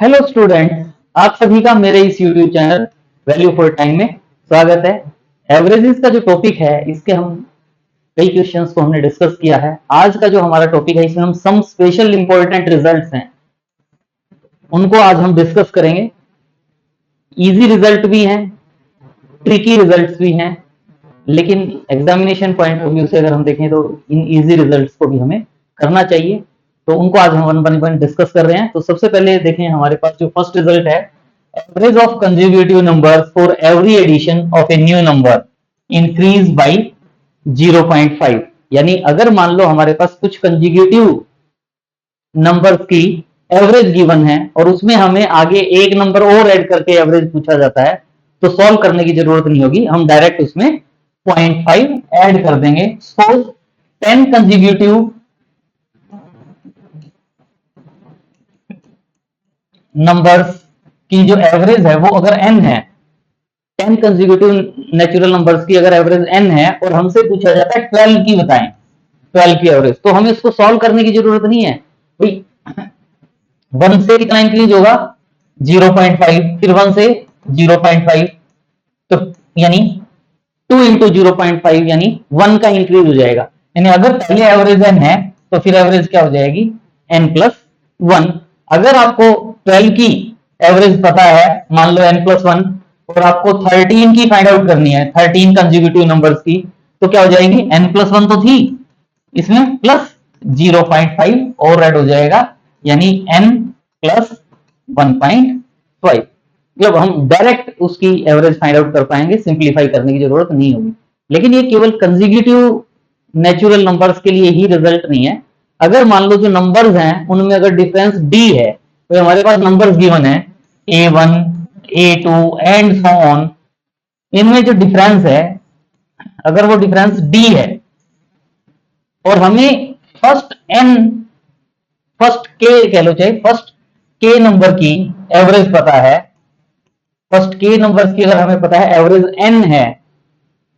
Hello students, आप सभी का मेरे इस YouTube channel value for time में स्वागत है। एवरेजेस का जो टॉपिक है, इसके हम कई क्वेश्चंस को हमने डिस्कस किया है। आज का जो हमारा टॉपिक है, इसमें हम सम स्पेशल इंपॉर्टेंट रिजल्ट्स हैं उनको आज हम डिस्कस करेंगे। इजी रिजल्ट भी हैं, ट्रिकी रिजल्ट्स भी हैं, लेकिन एग्जामिनेशन पॉइंट ऑफ व्यू से अगर हम देखें तो इन इजी रिजल्ट्स को भी हमें करना चाहिए। तो उनको आज हम वन बाय वन डिस्कस कर रहे हैं। तो सबसे पहले देखें, हमारे पास जो फर्स्ट रिजल्ट है, average of consecutive numbers for every addition of a new number increase by 0.5। यानी अगर मान लो हमारे पास कुछ कंसेक्यूटिव नंबर्स की एवरेज गिवन है और उसमें हमें आगे एक नंबर और ऐड करके एवरेज पूछा जाता है, तो सॉल्व करने की जरूरत नहीं होगी, हम डायरेक्ट उसमें 0.5 ऐड कर देंगे। सपोज 10 कंसेक्यूटिव नंबर्स की जो एवरेज है वो अगर n है, 10 कंसेक्यूटिव नेचुरल नंबर्स की अगर एवरेज n है और हमसे पूछा जाता है 12 की बताएं, 12 की एवरेज, तो हमें इसको सॉल्व करने की जरूरत नहीं है। भाई 1 से कितना इंक्रीज होगा? 0.5, फिर 1 से 0.5, तो यानी 2 इंटू 0.5 यानी 1 का इंक्रीज हो जाएगा। यानी अगर पहले एवरेज n है तो फिर एवरेज क्या हो जाएगी? n+1। अगर आपको 12 की एवरेज पता है, मान लो n+1, और आपको 13 की फाइंड आउट करनी है, 13 कंसेक्यूटिव नंबर्स की, तो क्या हो जाएगी? n+1 तो थी, इसमें प्लस 0.5 और ऐड हो जाएगा, यानी n+1.5। जब हम डायरेक्ट उसकी एवरेज फाइंड आउट कर पाएंगे, सिंप्लीफाई करने की जरूरत नहीं होगी। लेकिन ये केवल कंसेक्यूटिव नेचुरल नंबर्स के लिए ही रिजल्ट नहीं है। अगर मान लो जो नंबर्स हैं उनमें अगर डिफरेंस d है, तो हमारे पास नंबर्स गिवन है a1, a2 and so on, इनमें जो डिफरेंस है, अगर वो डिफरेंस d है और हमें फर्स्ट k कह लो, चाहे फर्स्ट k नंबर की एवरेज पता है, फर्स्ट k नंबर्स की अगर हमें पता है एवरेज n है,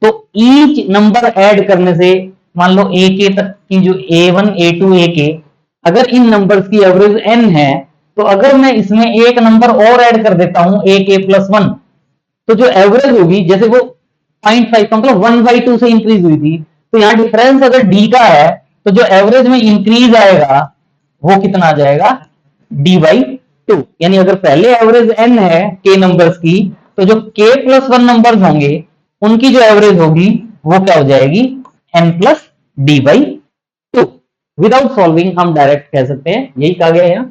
तो ईच नंबर ऐड करने से, मान लो ak तक की जो a1, a2, ak, अगर इन नंबर्स की एवरेज n है, तो अगर मैं इसमें एक नंबर और ऐड कर देता हूं ak+1, तो जो एवरेज होगी, जैसे वो 0.5 का मतलब 1/2 से इंक्रीज हुई थी, तो यहां डिफरेंस अगर d का है तो जो एवरेज में इंक्रीज आएगा वो कितना आ जाएगा? d/2। यानी अगर पहले एवरेज n है k नंबर्स की, तो जो k+1 नंबर्स होंगे उनकी जो एवरेज होगी वो क्या हो जाएगी? n+d/2। विदाउट सॉल्विंग हम डायरेक्ट कह सकते हैं, यही कहा गया है।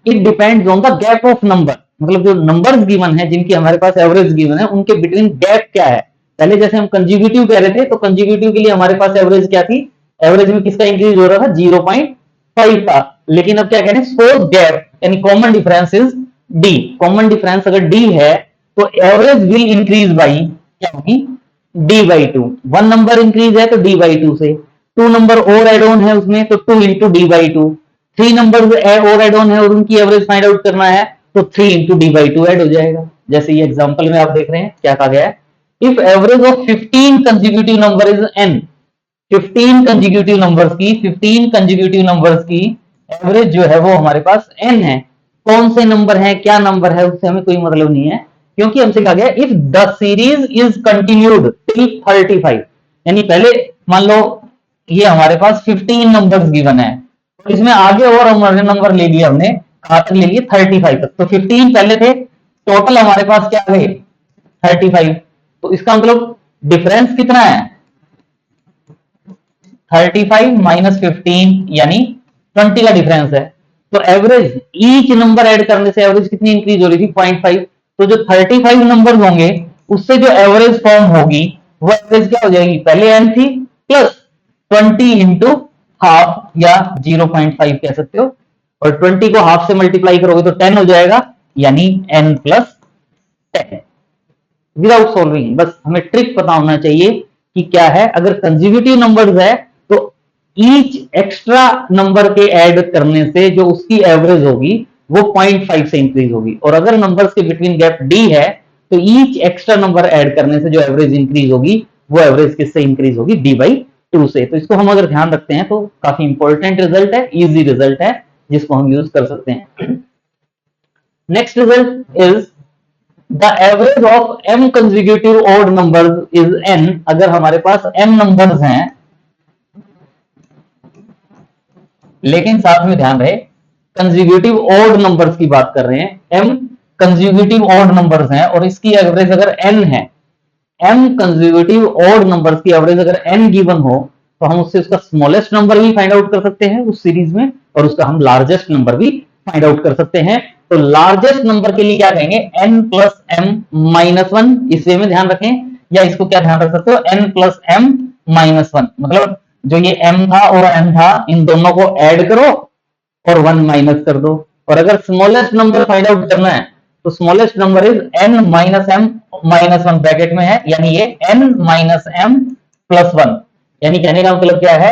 It depends on the gap of number, मतलब जो नंबर्स गिवन है जिनकी हमारे पास एवरेज गिवन है, उनके बिटवीन गैप क्या है। पहले जैसे हम कंसेक्यूटिव कह रहे थे, तो कंसेक्यूटिव के लिए हमारे पास एवरेज क्या थी? एवरेज में किसका इंक्रीज हो रहा था? 0.5 का। लेकिन अब क्या कह रहे हैं? सपोज गैप यानी common difference is d। Common difference अगर d है तो एवरेज विल इंक्रीज बाई क्या होगी? d/2। 1 नंबर इंक्रीज है तो d/2 से, 2 नंबर और एड ऑन है उसमें, तो 2 इंटू d/2, 3 नंबर और एड ऑन है और उनकी एवरेज फाइंड आउट करना है, तो 3 इंटू d/2 ऐड हो जाएगा। जैसे ये एग्जांपल में आप देख रहे हैं क्या कहा गया है, if average of 15 consecutive number is n, 15 consecutive numbers की, 15 कंसेक्यूटिव नंबर्स की एवरेज जो है वो हमारे पास n है। कौन से नंबर है, क्या नंबर है, उससे हमें कोई मतलब नहीं है, क्योंकि हमसे कहा गया if the series is continued till 35। यानी पहले मान लो ये हमारे पास 15 नंबर्स गिवन है, तो इसमें आगे और हमारे नंबर ले लिए हमने, कहां तक ले लिए? 35 तक। तो 15 पहले थे, टोटल हमारे पास क्या गए? 35। तो इसका मतलब डिफरेंस कितना है? 35 माइनस 15 यानी 20 का डिफरेंस है। तो एवरेज ईच नंबर ऐड करने से एवरेज कितनी इंक्रीज हो रही थी? 0.5। तो जो 35 नंबर होंगे उससे जो एवरेज फॉर्म होगी वो एवरेज क्या हो जाएगी? पहले n थी प्लस 20 इंटू हाफ या 0.5 कह सकते हो, और 20 को हाफ से मल्टीप्लाई करोगे तो 10 हो जाएगा, यानी n+10। विदाउट सॉल्विंग, बस हमें ट्रिक पता होना चाहिए कि क्या है। अगर कंसेक्यूटिव नंबर्स है तो ईच एक्स्ट्रा नंबर के ऐड करने से जो उसकी एवरेज होगी वो 0.5 से इंक्रीज होगी, और अगर नंबर्स के बिटवीन गैप d है तो ईच एक्स्ट्रा नंबर ऐड करने से जो एवरेज इंक्रीज होगी वो एवरेज किससे इंक्रीज होगी? d/2 से। तो इसको हम अगर ध्यान रखते हैं तो काफी इंपॉर्टेंट रिजल्ट है, इजी रिजल्ट है। जिसको हम यूज कर सकते हैं। Next result is the average of m consecutive odd numbers is n। अगर हमारे पास m नंबर्स हैं, लेकिन साथ में ध्यान रहे कंसेक्यूटिव ऑड नंबर्स की बात कर रहे हैं, m कंसेक्यूटिव ऑड नंबर्स हैं और इसकी एवरेज अगर n है, m कंसेक्यूटिव ऑड नंबर्स की एवरेज अगर n गिवन हो तो हम उससे उसका स्मॉलेस्ट नंबर भी फाइंड आउट कर सकते हैं उस सीरीज में, और उसका हम लार्जेस्ट नंबर भी फाइंड आउट कर सकते हैं। तो लार्जेस्ट नंबर के लिए क्या कहेंगे, n plus m minus one. इस वे में ध्यान रखें, या इसको क्या ध्यान रख सकते हो, n plus m minus one, मतलब जो ये m था और n था इन दोनों को ऐड करो और 1 माइनस कर दो। और अगर स्मॉलेस्ट नंबर फाइंड आउट करना है तो smallest number is n minus m minus one, bracket में है, यानी ये n minus m plus one. यानी कहने का मतलब क्या है,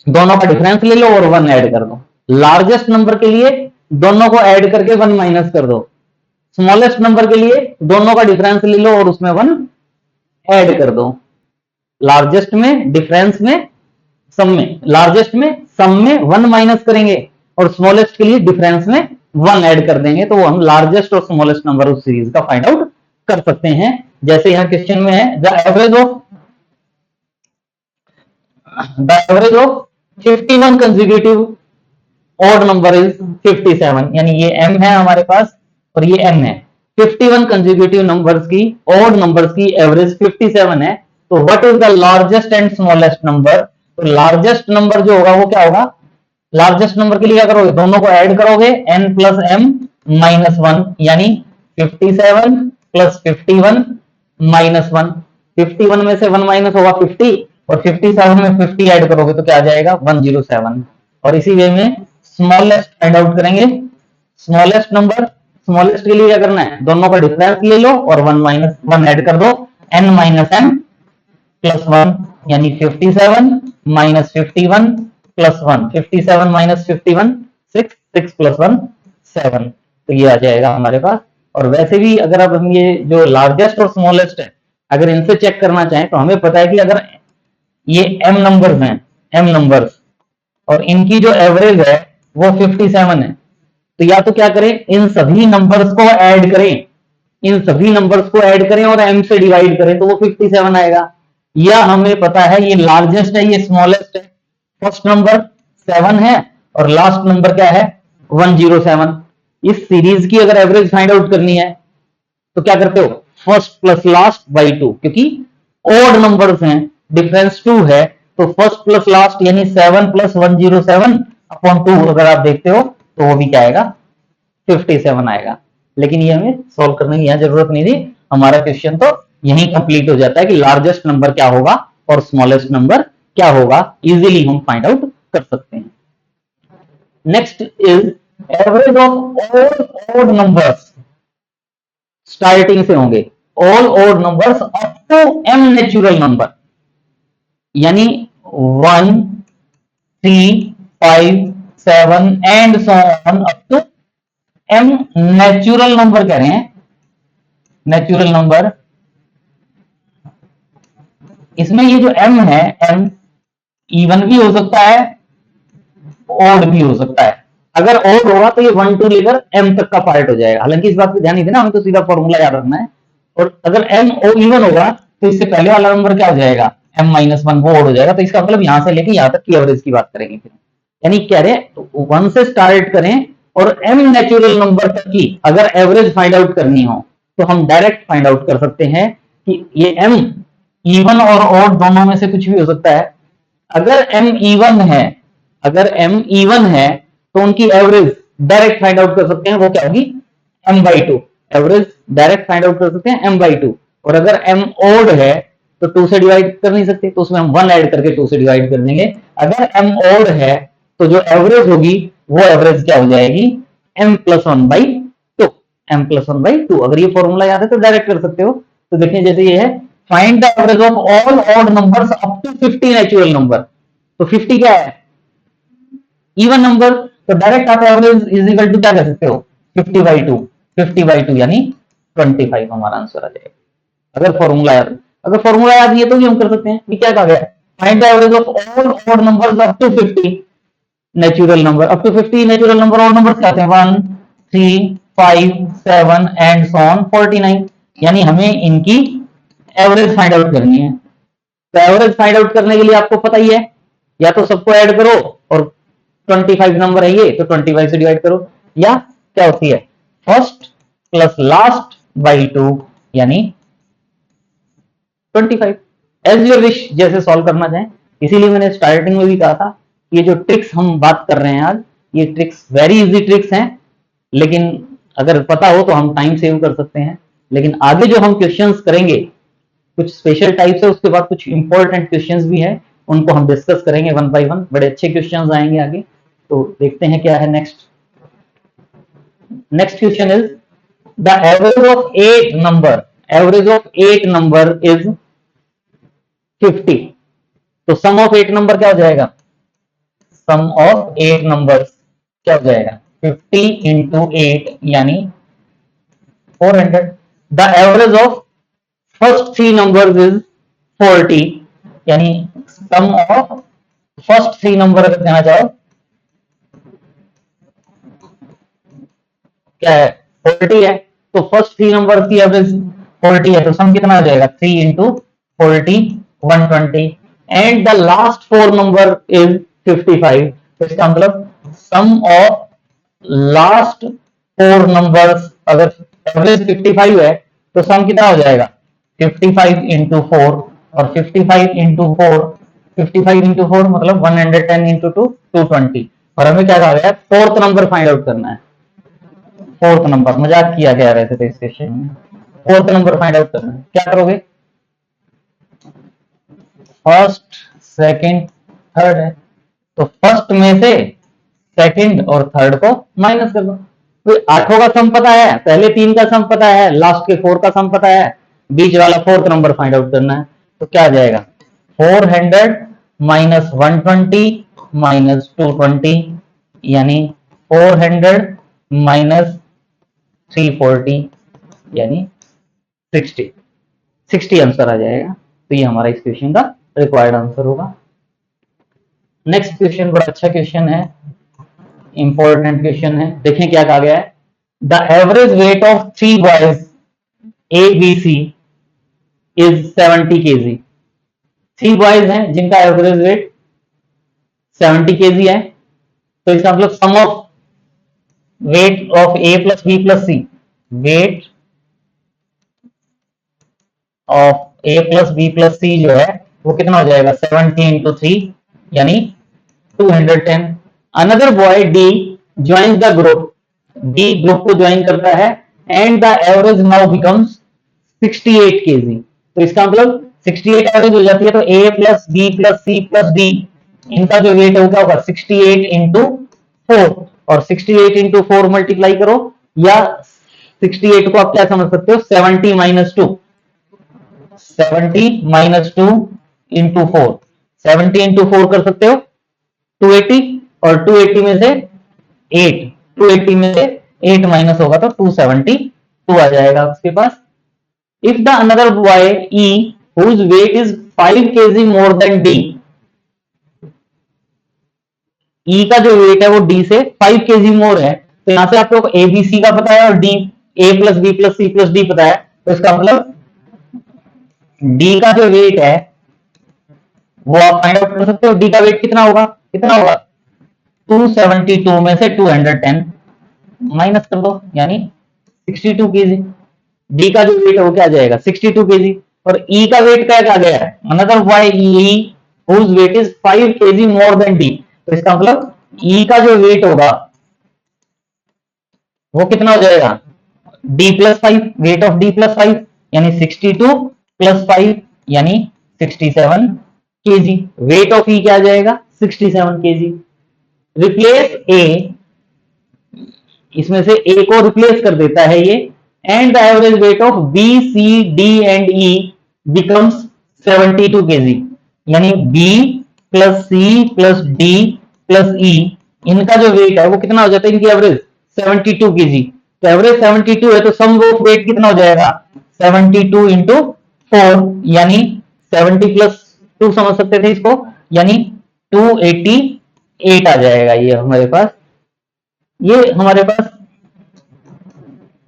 दोनों का डिफरेंस ले लो और 1 ऐड कर दो। लार्जेस्ट नंबर के लिए दोनों को ऐड करके 1 माइनस कर दो, स्मॉलेस्ट नंबर के लिए दोनों का डिफरेंस ले लो और उसमें 1 ऐड कर दो। लार्जेस्ट में डिफरेंस में सम में, लार्जेस्ट में सम में 1 माइनस करेंगे और स्मॉलेस्ट के लिए डिफरेंस में 1 ऐड कर देंगे, तो वो हम लार्जेस्ट और स्मॉलेस्ट नंबर उस सीरीज का फाइंड आउट कर सकते हैं। जैसे यहां क्वेश्चन में है the average of 51 consecutive odd number is 57, यानी ये m है हमारे पास और ये n है। 51 कंसेक्यूटिव नंबर्स की, ऑड नंबर्स की एवरेज 57 है, तो what is the largest and smallest number. तो लार्जेस्ट नंबर जो होगा वो क्या होगा, लार्जेस्ट नंबर के लिए क्या करोगे, दोनों को ऐड करोगे n plus m minus one, यानी 57 प्लस 51 माइनस वन। 51 में से 1 माइनस होगा 50 और 57 में 50 ऐड करोगे तो क्या आ जाएगा 107। और इसी वे में स्मॉलेस्ट फाइंड आउट करेंगे। स्मॉलेस्ट नंबर, स्मॉलेस्ट के लिए क्या करना है, दोनों का डिफरेंस ले लो और 1 माइनस 1 ऐड कर दो, n माइनस m प्लस 1, यानी 57 माइनस 51 प्लस 1, 57 माइनस 51 6, 6 प्लस 1 7, तो ये आ जाएगा हमारे पास। और वैसे भी अगर अब हम ये जो लार्जेस्ट और स्मॉलेस्ट है अगर इनसे चेक करना चाहें तो हमें पता है कि अगर ये m नंबर्स हैं, m नंबर्स, और इनकी जो एवरेज है वो 57 है, तो या तो क्या करें, इन सभी नंबर्स को ऐड करें, इन सभी नंबर्स को ऐड करें और m से डिवाइड करें तो वो 57 आएगा। या हमें पता है ये लार्जेस्ट है, ये स्मॉलेस्ट है, फर्स्ट नंबर 7 है और लास्ट नंबर क्या है 107। इस सीरीज की अगर एवरेज फाइंड आउट करनी है तो क्या करते हो, फर्स्ट प्लस लास्ट बाई 2, क्योंकि ऑड नंबर्स हैं, डिफरेंस 2 है, तो फर्स्ट प्लस लास्ट यानी 7 प्लस 107 अपॉन 2 अगर आप देखते हो तो वो भी क्या आएगा 57 आएगा। लेकिन ये हमें सॉल्व करने की यहाँ जरूरत नहीं थी, हमारा क्वेश्चन तो यही कंप्लीट हो जाता है कि लार्जेस्ट नंबर क्या होगा और स्मॉलेस्ट नंबर क्या होगा, इजीली हम फाइंड आउट कर सकते हैं। Next is average of all odd numbers, starting से होंगे all odd numbers up to m natural number, यानी 1 3 5 7 and so on up to m natural number कह रहे हैं, नेचुरल नंबर। इसमें ये जो m है, m इवन भी हो सकता है ऑड भी हो सकता है। अगर ऑड होगा तो ये 1 2 लेकर m तक का पार्ट हो जाएगा, हालांकि इस बात पे ध्यान नहीं देना, हमें तो सीधा फॉर्मूला याद रखना है। और अगर m इवन होगा तो इससे पहले वाला नंबर क्या हो जाएगा, m माइनस वन, वो ऑड हो जाएगा। तो इसका मतलब यहां से लेके यहां तक की एवरेज की बात करेंगे फिर, यानी कह रहे 1 से स्टार्ट करें और m नेचुरल नंबर तक की अगर एवरेज फाइंड आउट करनी हो तो हम डायरेक्ट फाइंड आउट कर सकते हैं कि ये m इवन और ऑड दोनों में से कुछ भी हो सकता है। अगर m इवन है, अगर m इवन है तो उनकी एवरेज डायरेक्ट फाइंड आउट कर सकते हैं, वो क्या होगी m/2, average direct find out कर सकते हैं m/2। और अगर m ऑड है तो 2 से डिवाइड कर नहीं सकते, तो उसमें हम 1 ऐड करके 2 से डिवाइड कर देंगे। अगर m ऑड है तो जो एवरेज होगी वो एवरेज क्या हो जाएगी m प्लस 1/2, m प्लस 1/2। अगर ये फॉर्मूला याद है तो डायरेक्ट कर सकते हो। तो देखिए जैसे ये है find the average of all odd numbers up to 50 natural number, तो 50 क्या है इवन नंबर, तो डायरेक्ट आप एवरेज इज इक्वल टू क्या कह सकते हो 50/2, 50/2 यानी 25 हमारा आंसर आ जाएगा। अगर फॉर्मूला याद, अगर फॉर्मूला याद नहीं है तो भी हम कर सकते हैं कि क्या कहा गया, find the average of all odd numbers up to 50, natural number, up to 50 natural number. और नंबर क्या थे? 1, 3, 5, 7 एंड सो ऑन 49। यानी हमें इनकी एवरेज फाइंड आउट करनी है। तो एवरेज फाइंड आउट करने के लिए आपको पता ही है, या तो सबको ऐड करो और 25 नंबर है ये, तो 25 से डिवाइड करो, या क्या होती है फर्स्ट प्लस लास्ट बाई 2 यानी 25। एज योर विश, जैसे सॉल्व करना चाहें। इसीलिए मैंने स्टार्टिंग में भी कहा था, ये जो ट्रिक्स हम बात कर रहे हैं आज, ये ट्रिक्स वेरी इजी ट्रिक्स हैं, लेकिन अगर पता हो तो हम टाइम सेव कर सकते हैं। लेकिन आगे जो हम क्वेश्चंस करेंगे कुछ स्पेशल टाइप्स है, उसके बाद कुछ इंपॉर्टेंट क्वेश्चंस भी है, उनको हम डिस्कस करेंगे वन बाय वन। बड़े अच्छे क्वेश्चंस आएंगे आगे, तो देखते हैं क्या है next. Next question is the average of 8 number, average of 8 number is 50। तो सम ऑफ 8 नंबर क्या हो जाएगा? सम ऑफ 8 नंबर्स क्या हो जाएगा? 50 इंटू 8 यानी 400। The average of first 3 numbers is 40, यानी सम ऑफ फर्स्ट 3 नंबर अगर कहना चाहो क्या है? 40 है। तो फर्स्ट 3 नंबर की एवरेज 40 है, तो सम कितना हो जाएगा? 3 into 40 120 and the last 4 number is 55। तो इसका मतलब सम ऑफ लास्ट 4 नंबर्स, अगर एवरेज 55 है तो सम कितना हो जाएगा? 55 इंटू 4, और 55 इंटू 4, 55 इंटू 4 मतलब 110 इंटू 2 220। और हमें क्या कहा गया? फोर्थ नंबर फाइंड आउट करना है। फोर्थ नंबर, मजाक किया गया वैसे तो इस क्वेश्चन में। फोर्थ नंबर फाइंड आउट करना है, क्या करोगे? फर्स्ट सेकंड थर्ड है, तो फर्स्ट में से सेकंड और थर्ड को माइनस कर दो। तो आठों का सम पता है, पहले 3 का सम पता है, लास्ट के 4 का सम पता है, बीच वाला फोर्थ नंबर फाइंड आउट करना है। तो क्या आ जाएगा? 400 माइनस 120 माइनस 220 यानी 400 माइनस 340 यानी 60। 60 आंसर आ जाएगा। तो ये हमारा इस क्वेश्चन का रिक्वायर्ड आंसर होगा। नेक्स्ट क्वेश्चन बड़ा अच्छा क्वेश्चन है, इंपॉर्टेंट क्वेश्चन है। देखें क्या कहा गया है। The average weight of 3 boys A B C is 70 kg. 3 boys हैं जिनका एवरेज वेट 70 केजी है। तो इसका मतलब sum of weight of A plus B plus C, weight of A plus B plus C जो है वो कितना हो जाएगा? 70 इंटू 3 यानी 210। Another boy D join the group, D group को ज्वाइन करता है and the average now becomes 68 kg. तो इसका मतलब 68 एवरेज हो जाती है। तो A plus B plus C plus D, इनका जो वेट है वो क्या होगा? 68 इंटू 4, और 68 इंटू 4 मल्टीप्लाई करो, या 68 को आप क्या समझ सकते हो? 70 माइनस 2, 70 माइनस 2 इंटू 4, 70 इंटू 4 कर सकते हो 280, और 280 में से 8, 280 में से 8 माइनस होगा तो 272 आ जाएगा उसके पास। If the another boy E whose weight is 5 kg more than D, E का जो वेट है वो डी से 5 केजी मोर है। तो यहां से आपको ए बी सी का पता है और D A plus B plus C plus D पता है। तो इसका मतलब डी का जो वेट है वो आप फाइंड आउट कर सकते हो। डी का वेट कितना होगा? कितना होगा? 272 में से 210 माइनस कर दो यानी 62 केजी। डी का जो वेट है वो क्या आ जाएगा? 62 केजी। और ई का वेट क्या आ गया है? Another boy E whose weight is 5 kg more than D. तो इसका मतलब ई का जो वेट होगा वो कितना हो जाएगा? D plus 5, weight of D plus 5 यानी 62 प्लस 5 यानी 67 केजी। वेट ऑफ ई क्या आ जाएगा? 67 केजी। रिप्लेस ए, इसमें से ए को रिप्लेस कर देता है ये, and the average weight of B C D and E becomes 72 kg. यानी B plus C plus D plus E, इनका जो वेट है वो कितना हो जाता है? इनकी एवरेज 72 केजी। तो एवरेज 72 है तो सम ऑफ वेट कितना हो जाएगा? 72 इंटू 4 यानी 70 प्लस 2 समझ सकते थे इसको, यानी 280 8 आ जाएगा ये हमारे पास। ये हमारे पास,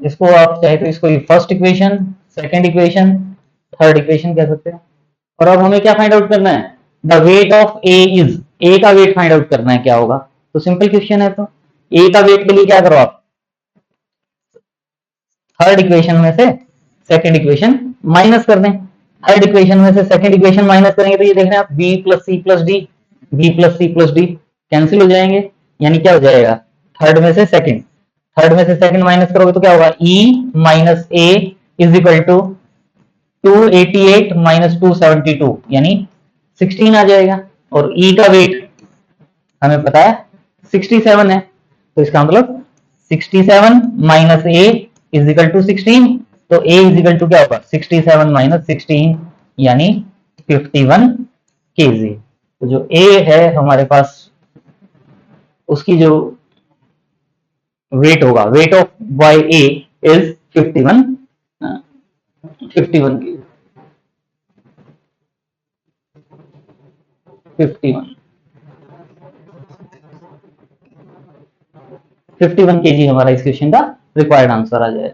इसको आप चाहे तो इसको first equation, second equation, third equation कह सकते हैं। और अब हमें क्या फाइंड आउट करना है, the weight of A is, A का वेट फाइंड आउट करना है क्या होगा। तो सिंपल क्वेश्चन है, तो ए का वेट के लिए क्या करो आप, थर्ड इक्वेशन में से सेकंड इक्वेशन माइनस कर दें। थर्ड इक्वेशन में से सेकंड इक्वेशन माइनस करेंगे तो ये देख रहे हैं आप, B plus C plus D, B plus C plus D cancel हो जाएंगे, यानी क्या हो जाएगा, थर्ड में से सेकंड, थर्ड में से सेकंड माइनस करोगे तो क्या होगा, E minus A is equal to 288 minus 272 यानी 16 आ जाएगा। और ई का वेट हमें पता है 67 है, तो इसका मतलब 67 minus A is equal to 16, तो ए इज इक्वल टू क्या होगा, 67 माइनस 16 यानी 51 केजी। तो जो ए है हमारे पास, उसकी जो वेट होगा, weight of by A is 51 kg, 51 kg हमारा इस क्वेश्चन का रिक्वायर्ड आंसर आ जाए।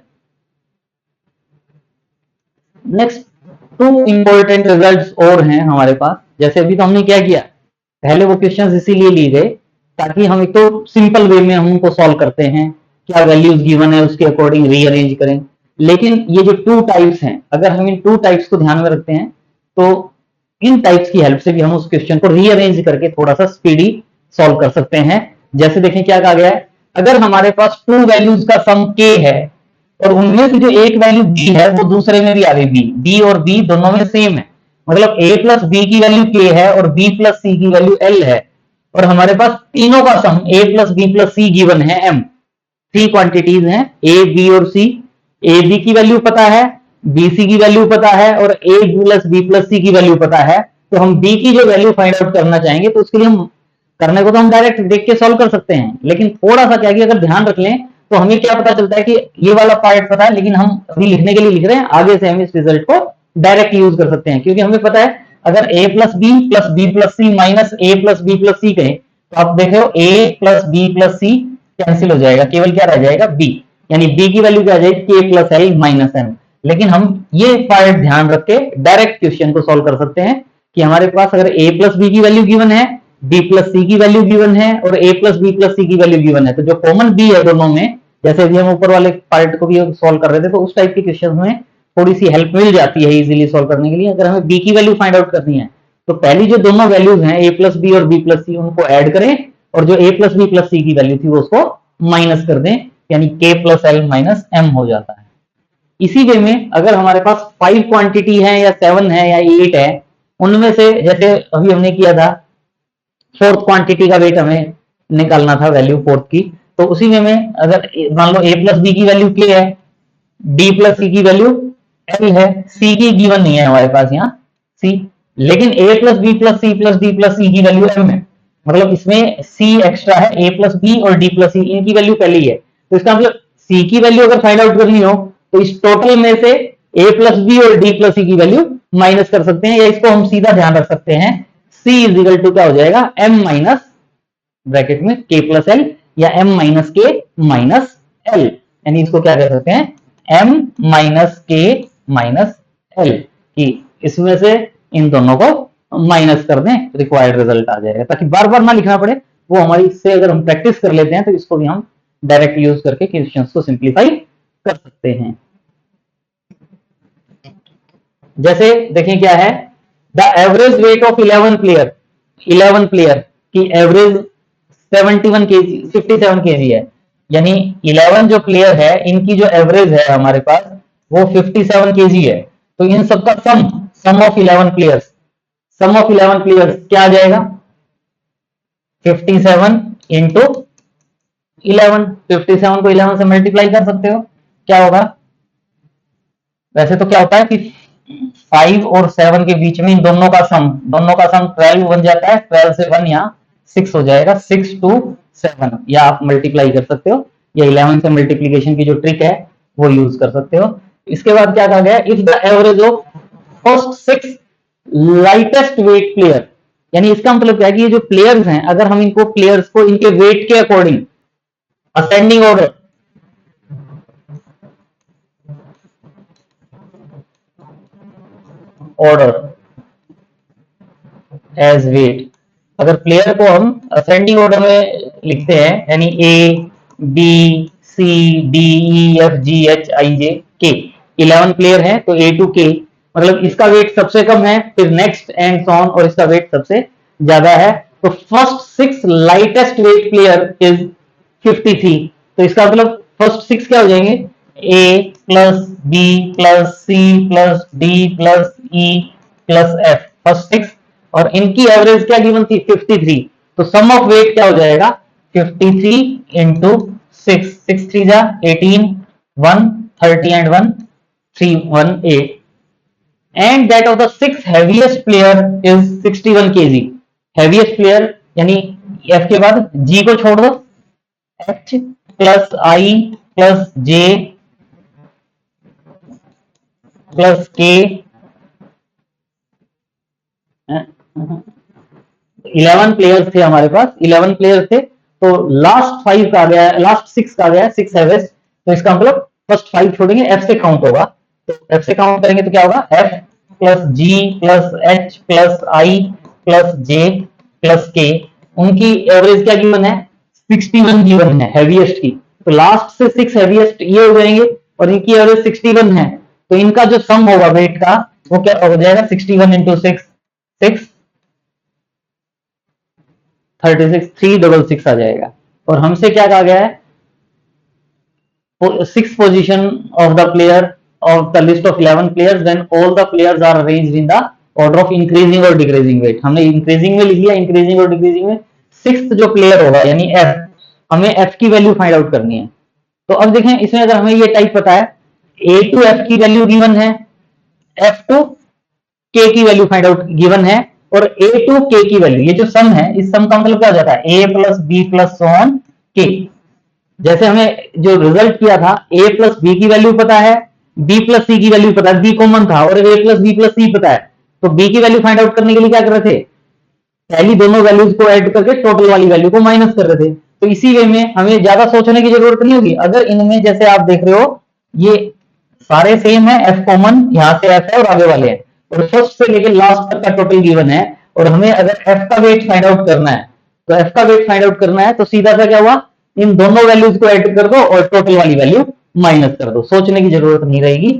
नेक्स्ट 2 इंपॉर्टेंट रिजल्ट्स और हैं हमारे पास। जैसे अभी तो हमने क्या किया, पहले वो क्वेश्चंस इसीलिए लिए गए ताकि हम एक तो सिंपल वे में हम उनको सॉल्व करते हैं, क्या वैल्यूज गिवन है उसके अकॉर्डिंग रीअरेंज करें। लेकिन ये जो 2 टाइप्स हैं, अगर हम इन 2 टाइप्स को ध्यान में रखते हैं तो इन टाइप्स की हेल्प से भी हम उस क्वेश्चन को रीअरेंज करके थोड़ा सा स्पीडी सॉल्व कर सकते हैं। जैसे देखें क्या कहा गया है, अगर हमारे पास 2 वैल्यूज का सम k है और उनमें से जो एक वैल्यू b है वो दूसरे में भी आ गई b, b और b दोनों में सेम है, मतलब a प्लस b की वैल्यू k है और b प्लस c की वैल्यू l है, और हमारे पास तीनों का सम a plus b plus c given है m। 3 क्वांटिटीज हैं a b और c, a b की वैल्यू पता है, b c की वैल्यू पता है और a plus b plus c की वैल्यू पता है। तो हम b की जो वैल्यू फाइंड आउट करना चाहेंगे तो उसके लिए हम करने को तो हम डायरेक्ट देख के सॉल्व कर सकते हैं, लेकिन थोड़ा सा क्या कि अगर ध्यान रख लें तो हमें क्या पता चलता है कि ये वाला पार्ट पता है, लेकिन हम अभी लिखने के लिए लिख रहे हैं, आगे से हम इस रिजल्ट को डायरेक्ट यूज कर सकते हैं, क्योंकि हमें पता है अगर a plus B plus C minus A plus B plus C कहें तो आप देख रहे हो a plus B plus C cancel हो जाएगा, केवल क्या रह जाएगा b, यानी b की वैल्यू क्या आ जाएगी k plus L minus M. लेकिन हम ये पार्ट ध्यान रख के डायरेक्ट क्वेश्चन को सॉल्व कर सकते हैं कि हमारे पास अगर a प्लस बी की वैल्यू गिवन है, b प्लस सी की वैल्यू गिवन है और a plus B plus C की वैल्यू गिवन है, तो जो कॉमन b है दोनों में, जैसे अभी हम ऊपर वाले पार्ट को भी सॉल्व कर रहे थे, तो उस टाइप के क्वेश्चन में थोड़ी सी हेल्प मिल जाती है इजीली सॉल्व करने के लिए। अगर हमें b की वैल्यू फाइंड आउट करनी है तो पहली जो दोनों वैल्यूज हैं a प्लस बी और b प्लस सी उनको ऐड करें और जो a plus B plus C की वैल्यू थी वो उसको माइनस कर दें, यानी k plus L minus M हो जाता है। इसी वे में अगर हमारे पास 5 क्वांटिटी है या 7 है या 8 है, उनमें से जैसे अभी हमने किया था फोर्थ क्वांटिटी का वेट हमें निकालना था, वैल्यू फोर्थ की, तो उसी में अगर मान लो a प्लस बी की वैल्यू k है, d प्लस सी की वैल्यू l है, c की गिवन नहीं है हमारे पास यहाँ c, लेकिन a plus B plus C plus D plus C की वैल्यू m है, मतलब इसमें c एक्स्ट्रा है, a प्लस बी और d प्लस सी इनकी वैल्यू पहले ही है, तो इसका मतलब c की वैल्यू अगर फाइंड आउट करनी हो तो इस टोटल में से a प्लस बी और d प्लस सी की वैल्यू माइनस कर सकते हैं, या इसको हम सीधा ध्यान रख सकते हैं c इज इक्वल टू क्या हो जाएगा m माइनस ब्रैकेट में k प्लस एल या m माइनस के माइनस एल, यानी इसको क्या कर सकते हैं m माइनस के माइनस एल, कि इसमें से इन दोनों को माइनस कर दें, रिक्वायर्ड रिजल्ट आ जाएगा, ताकि बार बार ना लिखना पड़े। वो हमारी इससे अगर हम प्रैक्टिस कर लेते हैं तो इसको भी हम डायरेक्ट यूज करके क्वेश्चंस को सिंप्लीफाई कर सकते हैं। जैसे देखें क्या है, the average weight of 11 player की एवरेज 71 केजी 57 केजी है, यानी 11 जो प्लेयर है इनकी जो एवरेज है हमारे पास वो 57 केजी है, तो इन सबका sum of 11 players, sum of 11 players क्या आ जाएगा 57 इंटू 11, 57 को 11 से मल्टीप्लाई कर सकते हो, क्या होगा, वैसे तो क्या होता है कि 5 और 7 के बीच में इन दोनों का सम 12 बन जाता है, 12 से 1 यहाँ 6 हो जाएगा, 6 to 7, या आप मल्टीप्लाई कर सकते हो या 11 से मल्टीप्लीकेशन की जो ट्रिक है वो यूज कर सकते हो। इसके बाद क्या कहा गया, if the average of first 6 lightest weight player, यानी इसका मतलब क्या है कि ये जो प्लेयर्स हैं, अगर हम इनको प्लेयर्स को इनके वेट के according ascending order as weight, अगर प्लेयर को हम असेंडिंग ऑर्डर में लिखते हैं, यानी A B C D E F G H I J K, 11 player है तो ए टू के, मतलब इसका वेट सबसे कम है, फिर नेक्स्ट एंड सो ऑन, और इसका वेट सबसे ज्यादा है। तो first 6 lightest weight player is 53। तो इसका मतलब फर्स्ट 6 क्या हो जाएंगे, A plus B plus C plus D plus E plus F, first 6, और इनकी एवरेज क्या गिवन थी 53। तो सम ऑफ वेट क्या हो जाएगा 53 इंटू 6, 6 3 जा 18, 1 30 and 1 3 1 8, and that of the 6 heaviest player is 61 KG. Heaviest player यानी एफ के बाद जी को छोड़ दो, एच प्लस आई प्लस जे प्लस के, 11 प्लेयर्स थे हमारे पास, 11 प्लेयर्स थे, तो लास्ट 5 का आ गया, लास्ट 6 का आ गया, 6 है वेस्ट, तो इसका मतलब फर्स्ट 5 छोड़ेंगे, एफ से काउंट होगा, तो एफ से काउंट करेंगे तो क्या होगा, एफ प्लस जी प्लस एच प्लस आई प्लस जे प्लस के, उनकी एवरेज क्या गिवन है 61 गिवन है हैवीएस्ट की, तो लास्ट से 6 हैवीएस्ट ये हो जाएंगे, और इनकी एवरेज 61 है, तो इनका जो सम होगा वेट का वो क्या हो जाएगा 61 इंटू 6, 6 36 366 आ जाएगा। और हमसे क्या कहा गया है, 6th position of the player of the list of 11 players when all the players are arranged in the order of increasing और डिक्रीजिंग वेट, हमने इंक्रीजिंग में लिख लिया, इंक्रीजिंग और डिक्रीजिंग में 6th जो प्लेयर होगा यानी एफ, हमें एफ की वैल्यू फाइंड आउट करनी है। तो अब देखें इसमें अगर हमें ये टाइप पता है, ए टू एफ की वैल्यू गिवन है, एफ टू के की वैल्यू फाइंड आउट गिवन है, और ए टू के की वैल्यू, ये जो सम है इस सम का मतलब क्या हो जाता है A plus B plus so on के। जैसे हमें जो रिजल्ट किया था ए प्लस बी की वैल्यू पता है, बी प्लस सी की वैल्यू पता है, बी कॉमन था, और ए प्लस बी प्लस सी पता है, तो बी की वैल्यू फाइंड आउट करने के लिए क्या कर रहे थे, पहली दोनों वैल्यूज को ऐड करके टोटल वाली वैल्यू को माइनस कर रहे थे। तो इसी वे में हमें ज्यादा सोचने की जरूरत नहीं होगी, अगर इनमें जैसे आप देख रहे हो ये सारे सेम है, एफ कॉमन यहाँ से एफ है और आगे वाले हैं, और फर्स्ट से लेकर लास्ट तक का टोटल गिवन है, और हमें अगर एफ का वेट फाइंड आउट करना है, तो एफ का वेट फाइंड आउट करना है तो सीधा सा क्या हुआ, इन दोनों वैल्यूज को ऐड कर दो और टोटल वाली वैल्यू माइनस कर दो, सोचने की जरूरत नहीं रहेगी।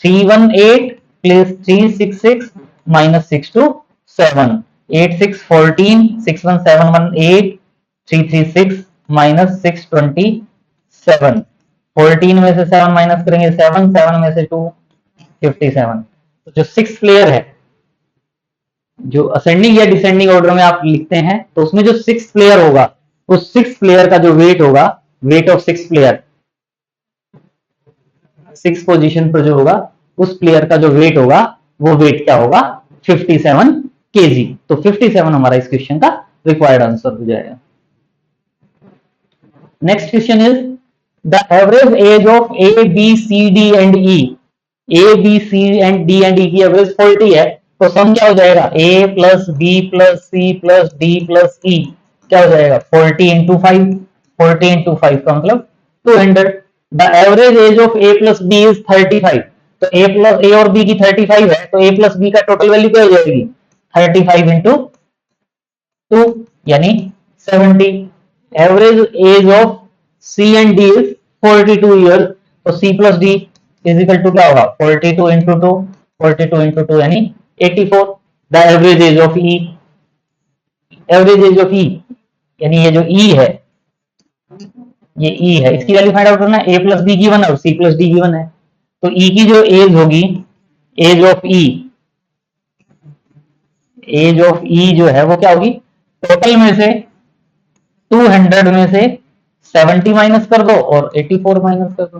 318 प्लस 366 माइनस 627, 8614 61718 336 माइनस 627, 14 में से 7 माइनस करेंगे 7, 7 में से 2 57। तो जो 6 प्लेयर है, जो असेंडिंग या डिसेंडिंग ऑर्डर में आप लिखते हैं, तो उसमें जो 6 प्लेयर होगा, उस 6 प्लेयर का जो वेट होगा, वेट ऑफ 6 प्लेयर, 6 पोजीशन पर जो होगा उस प्लेयर का जो वेट होगा वो वेट क्या होगा 57 केजी। तो 57 हमारा इस क्वेश्चन का रिक्वायर्ड आंसर हो जाएगा। Next question is the average age of A B C D and E, A B C and D and E की एवरेज 40 है, तो सम क्या हो जाएगा A plus B plus C plus D plus E, क्या हो जाएगा 40 into 5, 40 into 5 का मतलब 200। The average age of A plus B is 35, तो ए प्लस ए और बी की 35 है, तो ए प्लस बी का टोटल वैल्यू क्या हो जाएगी 35 इंटू 2 यानी 70। Average age of C and D is 42 years, तो C plus D is equal to क्या होगा 42 इंटू 2, 42 इंटू 2 यानी 84। The average age of E, average age of E यानी ये जो ई है, ये ई है, इसकी वैल्यू फाइंड आउट करना है, ए प्लस बी गिवन है और सी प्लस डी गिवन है, तो ई की जो एज होगी, age of E, age of E जो है वो क्या होगी, टोटल में से 200 में से 70 माइनस कर दो और 84 माइनस कर दो,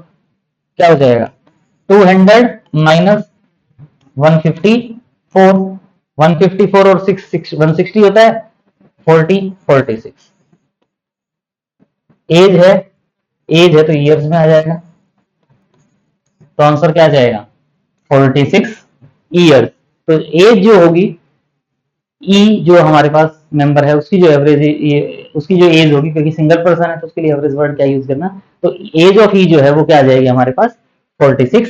क्या हो जाएगा 200 माइनस 154, 154 और 6 160 होता है 40 46। एज है, एज है तो ईयर्स में आ जाएगा, तो आंसर क्या आ जाएगा 46 ईयर्स। तो एज जो होगी ई जो हमारे पास मेंबर है उसकी जो एवरेज उसकी जो एज होगी, क्योंकि सिंगल पर्सन है तो उसके लिए एवरेज वर्ड क्या यूज करना, तो एज ऑफ ई जो है वो क्या आ जाएगी हमारे पास 46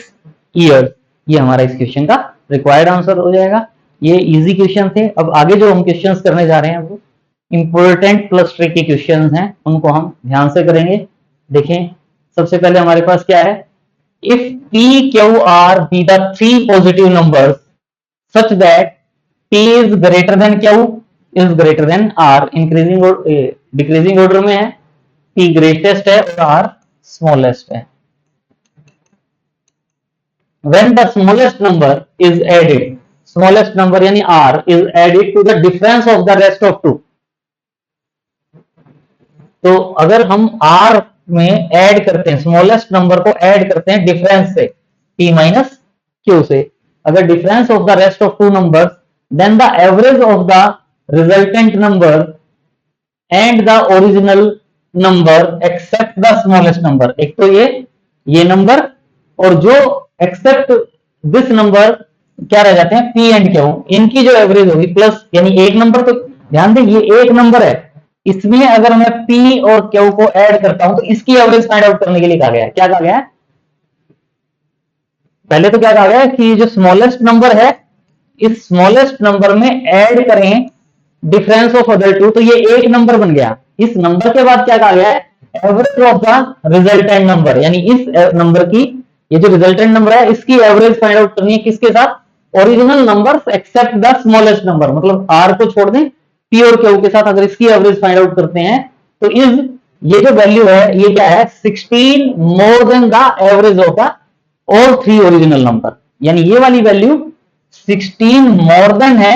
ईयर्स। ये हमारा इस क्वेश्चन का रिक्वायर्ड आंसर हो जाएगा। ये इजी क्वेश्चन थे। अब आगे जो हम क्वेश्चंस करने जा रहे हैं वो इंपॉर्टेंट प्लस ट्रिकी क्वेश्चंस हैं, उनको हम ध्यान से करेंगे। देखें, सबसे पहले हमारे पास क्या है, if P Q R be the three positive numbers such that P is greater than Q is greater than R, increasing decreasing order में है, P ग्रेटेस्ट है और R स्मॉलेस्ट है। When the smallest number is added, smallest number यानी R is added to the difference of the rest of two, तो अगर हम R में ऐड करते हैं, स्मॉलेस्ट नंबर को ऐड करते हैं डिफरेंस से P माइनस Q से, अगर difference of the rest of two numbers, then the average of the resultant number and the original number except the smallest number, एक तो ये नंबर और जो except this number क्या रह जाते हैं P एंड Q, इनकी जो एवरेज होगी प्लस, यानी एक नंबर, तो ध्यान दें ये एक नंबर है, इसमें अगर मैं P और Q को ऐड करता हूं तो इसकी एवरेज फाइंड आउट करने के लिए कहा गया है। क्या कहा गया है, पहले तो क्या कहा गया है कि जो स्मॉलेस्ट नंबर है इस स्मॉलेस्ट नंबर में ऐड करें डिफरेंस ऑफ अदर टू, तो ये एक नंबर बन गया। इस नंबर के बाद क्या कहा गया है, average of the resultant number, यानी इस नंबर की, ये जो रिजल्टेंट नंबर है इसकी एवरेज फाइंड आउट करनी है किसके साथ, original numbers accept the smallest number, मतलब आर को छोड़ दें, पी और क्यू के साथ अगर इसकी एवरेज फाइंड आउट करते हैं तो इस ये जो वैल्यू है ये क्या है 16 more than the average of the और थ्री ओरिजिनल नंबर, यानी ये वाली वैल्यू 16 मोर देन है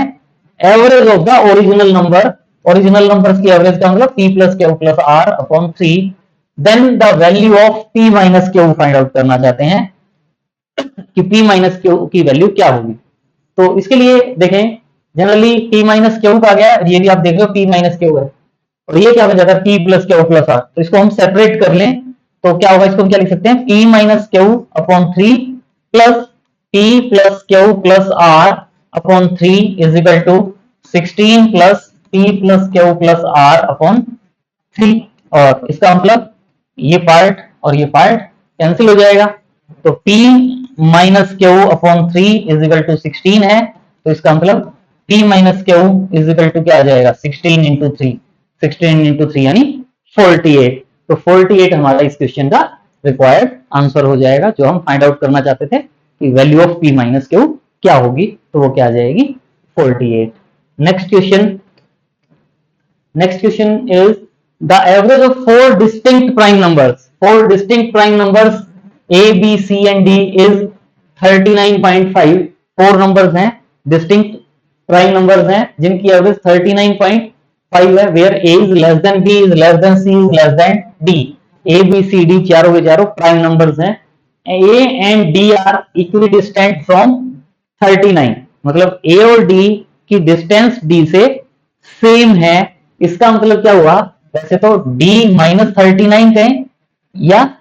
average of the original number, original numbers की एवरेज का मतलब p plus Q plus R upon 3, then the value of p minus Q find out करना चाहते हैं कि p माइनस क्यू की वैल्यू क्या होगी। तो इसके लिए देखें, जनरली p माइनस क्यू का गया, ये भी आप देख रहे हो p माइनस क्यू है, और ये क्या बन जाता है p plus Q plus R, तो इसको हम सेपरेट कर लें तो क्या होगा, इसको हम क्या लिख सकते हैं p minus Q upon 3 plus p plus Q plus R upon 3 is equal to 16 plus p plus Q plus R upon 3, और इसका मतलब ये पार्ट और ये पार्ट कैंसिल हो जाएगा, तो p minus Q upon 3 is equal to 16 है, तो इसका मतलब p minus Q is equal to क्या आ जाएगा 16 इंटू 3, 16 इंटू 3 यानी 48, तो 48 हमारा इस क्वेश्चन का रिक्वायर्ड आंसर हो जाएगा, जो हम फाइंड आउट करना चाहते थे कि value of p minus Q क्या होगी, तो वो क्या आ जाएगी 48। Next question is the average of four distinct prime numbers, four distinct prime numbers a b c and d is 39.5, four numbers हैं डिस्टिंक्ट प्राइम नंबर्स हैं जिनकी एवरेज 39.5 है, where a is less than b is less than c is less than d, a b c d चारों के चारों prime numbers हैं, a and d are equidistant from 39, मतलब a और d की डिस्टेंस d से same है, इसका मतलब क्या हुआ, वैसे तो d माइनस 39 कहें या